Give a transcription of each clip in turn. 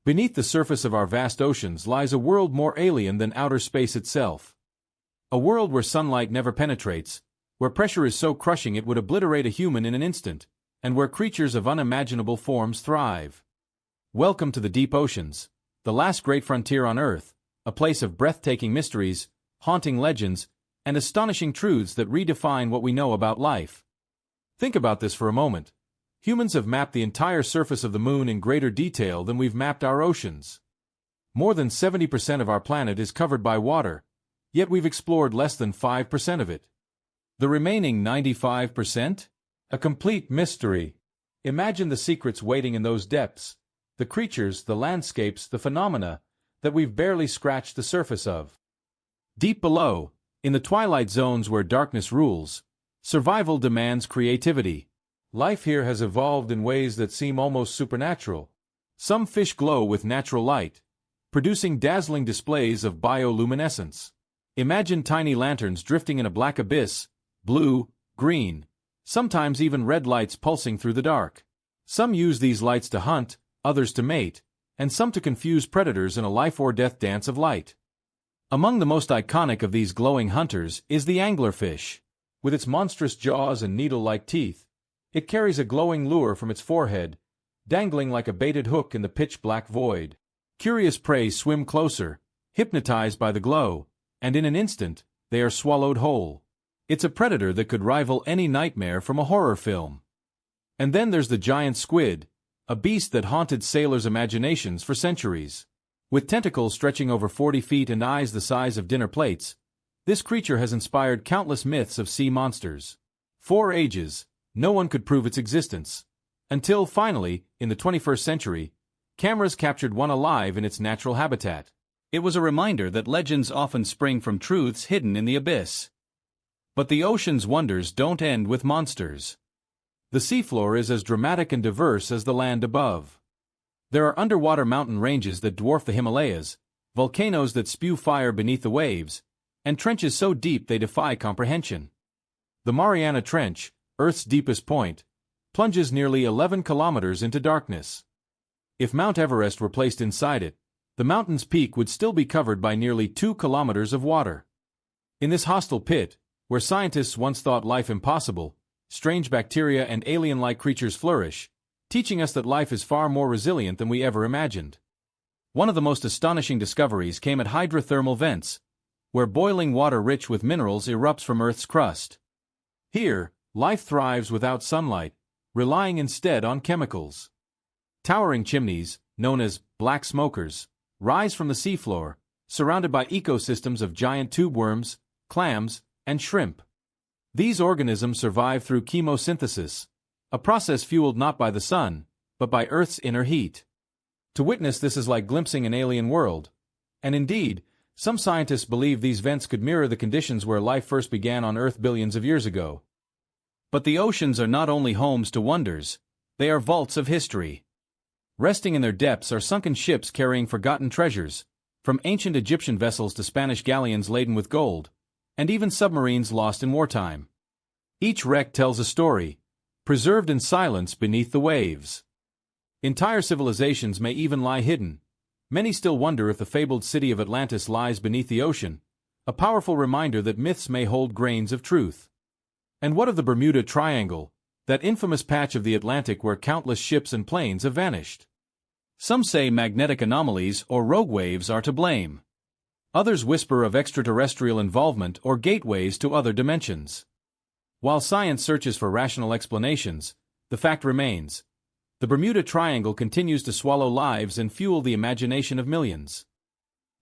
Beneath the surface of our vast oceans lies a world more alien than outer space itself. A world where sunlight never penetrates, where pressure is so crushing it would obliterate a human in an instant, and where creatures of unimaginable forms thrive. Welcome to the deep oceans, the last great frontier on Earth, a place of breathtaking mysteries, haunting legends, and astonishing truths that redefine what we know about life. Think about this for a moment. Humans have mapped the entire surface of the moon in greater detail than we've mapped our oceans. More than 70% of our planet is covered by water, yet we've explored less than 5% of it. The remaining 95%? A complete mystery. Imagine the secrets waiting in those depths, the creatures, the landscapes, the phenomena that we've barely scratched the surface of. Deep below, in the twilight zones where darkness rules, survival demands creativity. Life here has evolved in ways that seem almost supernatural. Some fish glow with natural light, producing dazzling displays of bioluminescence. Imagine tiny lanterns drifting in a black abyss, blue, green, sometimes even red lights pulsing through the dark. Some use these lights to hunt, others to mate, and some to confuse predators in a life-or-death dance of light. Among the most iconic of these glowing hunters is the anglerfish. With its monstrous jaws and needle-like teeth, it carries a glowing lure from its forehead, dangling like a baited hook in the pitch-black void. Curious prey swim closer, hypnotized by the glow, and in an instant, they are swallowed whole. It's a predator that could rival any nightmare from a horror film. And then there's the giant squid, a beast that haunted sailors' imaginations for centuries. With tentacles stretching over 40 feet and eyes the size of dinner plates, this creature has inspired countless myths of sea monsters. For ages, no one could prove its existence. Until finally, in the 21st century, cameras captured one alive in its natural habitat. It was a reminder that legends often spring from truths hidden in the abyss. But the ocean's wonders don't end with monsters. The seafloor is as dramatic and diverse as the land above. There are underwater mountain ranges that dwarf the Himalayas, volcanoes that spew fire beneath the waves, and trenches so deep they defy comprehension. The Mariana Trench, Earth's deepest point, plunges nearly 11 kilometers into darkness. If Mount Everest were placed inside it, the mountain's peak would still be covered by nearly 2 kilometers of water. In this hostile pit, where scientists once thought life impossible, strange bacteria and alien-like creatures flourish, teaching us that life is far more resilient than we ever imagined. One of the most astonishing discoveries came at hydrothermal vents, where boiling water rich with minerals erupts from Earth's crust. Here, life thrives without sunlight, relying instead on chemicals. Towering chimneys, known as black smokers, rise from the seafloor, surrounded by ecosystems of giant tube worms, clams, and shrimp. These organisms survive through chemosynthesis, a process fueled not by the sun, but by Earth's inner heat. To witness this is like glimpsing an alien world, and indeed, some scientists believe these vents could mirror the conditions where life first began on Earth billions of years ago. But the oceans are not only homes to wonders, they are vaults of history. Resting in their depths are sunken ships carrying forgotten treasures, from ancient Egyptian vessels to Spanish galleons laden with gold, and even submarines lost in wartime. Each wreck tells a story, preserved in silence beneath the waves. Entire civilizations may even lie hidden. Many still wonder if the fabled city of Atlantis lies beneath the ocean, a powerful reminder that myths may hold grains of truth. And what of the Bermuda Triangle, that infamous patch of the Atlantic where countless ships and planes have vanished? Some say magnetic anomalies or rogue waves are to blame. Others whisper of extraterrestrial involvement or gateways to other dimensions. While science searches for rational explanations, the fact remains: the Bermuda Triangle continues to swallow lives and fuel the imagination of millions.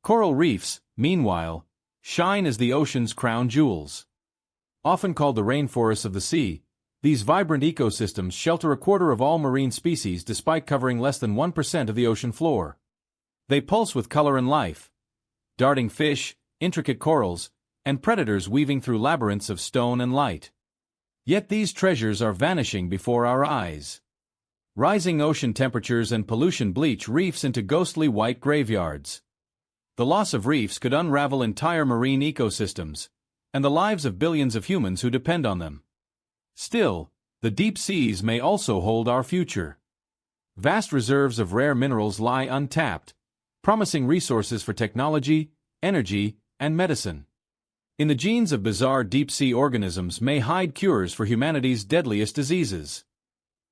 Coral reefs, meanwhile, shine as the ocean's crown jewels. Often called the rainforests of the sea, these vibrant ecosystems shelter a quarter of all marine species despite covering less than 1% of the ocean floor. They pulse with color and life: darting fish, intricate corals, and predators weaving through labyrinths of stone and light. Yet these treasures are vanishing before our eyes. Rising ocean temperatures and pollution bleach reefs into ghostly white graveyards. The loss of reefs could unravel entire marine ecosystems, and the lives of billions of humans who depend on them. Still, the deep seas may also hold our future. Vast reserves of rare minerals lie untapped, promising resources for technology, energy, and medicine. In the genes of bizarre deep-sea organisms may hide cures for humanity's deadliest diseases.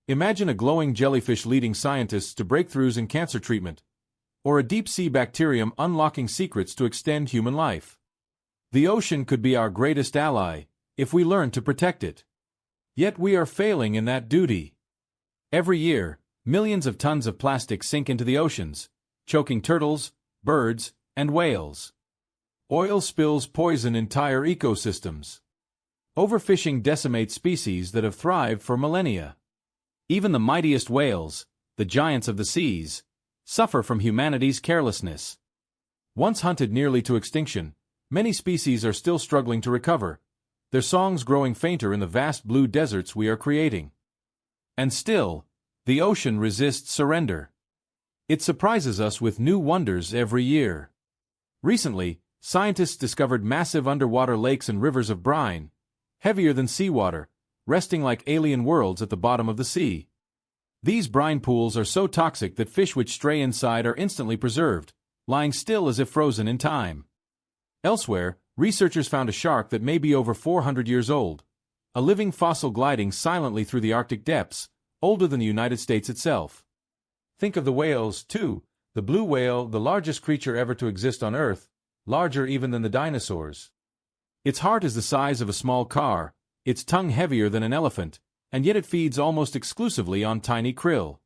Imagine a glowing jellyfish leading scientists to breakthroughs in cancer treatment, or a deep-sea bacterium unlocking secrets to extend human life. The ocean could be our greatest ally, if we learn to protect it. Yet we are failing in that duty. Every year, millions of tons of plastic sink into the oceans, choking turtles, birds, and whales. Oil spills poison entire ecosystems. Overfishing decimates species that have thrived for millennia. Even the mightiest whales, the giants of the seas, suffer from humanity's carelessness. Once hunted nearly to extinction, many species are still struggling to recover, their songs growing fainter in the vast blue deserts we are creating. And still, the ocean resists surrender. It surprises us with new wonders every year. Recently, scientists discovered massive underwater lakes and rivers of brine, heavier than seawater, resting like alien worlds at the bottom of the sea. These brine pools are so toxic that fish which stray inside are instantly preserved, lying still as if frozen in time. Elsewhere, researchers found a shark that may be over 400 years old, a living fossil gliding silently through the Arctic depths, older than the United States itself. Think of the whales, too. The blue whale, the largest creature ever to exist on Earth, larger even than the dinosaurs. Its heart is the size of a small car, its tongue heavier than an elephant, and yet it feeds almost exclusively on tiny krill.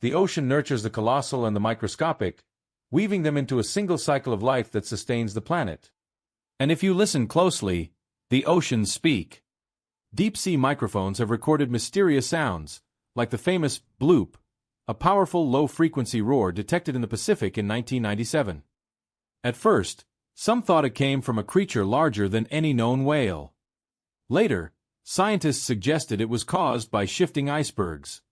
The ocean nurtures the colossal and the microscopic, weaving them into a single cycle of life that sustains the planet. And if you listen closely, the oceans speak. Deep-sea microphones have recorded mysterious sounds, like the famous bloop, a powerful low-frequency roar detected in the Pacific in 1997. At first, some thought it came from a creature larger than any known whale. Later, scientists suggested it was caused by shifting icebergs.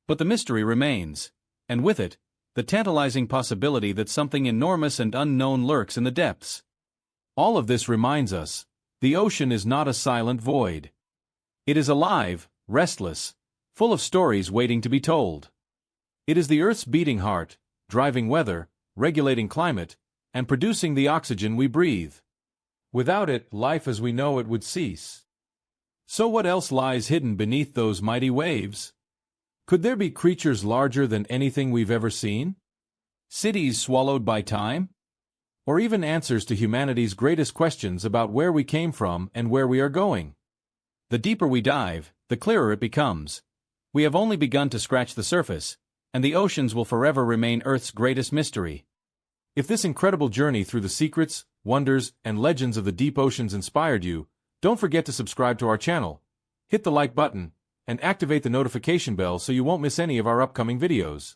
But the mystery remains, and with it, the tantalizing possibility that something enormous and unknown lurks in the depths. All of this reminds us, the ocean is not a silent void. It is alive, restless, full of stories waiting to be told. It is the Earth's beating heart, driving weather, regulating climate, and producing the oxygen we breathe. Without it, life as we know it would cease. So what else lies hidden beneath those mighty waves? Could there be creatures larger than anything we've ever seen? Cities swallowed by time? Or even answers to humanity's greatest questions about where we came from and where we are going? The deeper we dive, the clearer it becomes. We have only begun to scratch the surface, and the oceans will forever remain Earth's greatest mystery. If this incredible journey through the secrets, wonders, and legends of the deep oceans inspired you, don't forget to subscribe to our channel, hit the like button, and activate the notification bell so you won't miss any of our upcoming videos.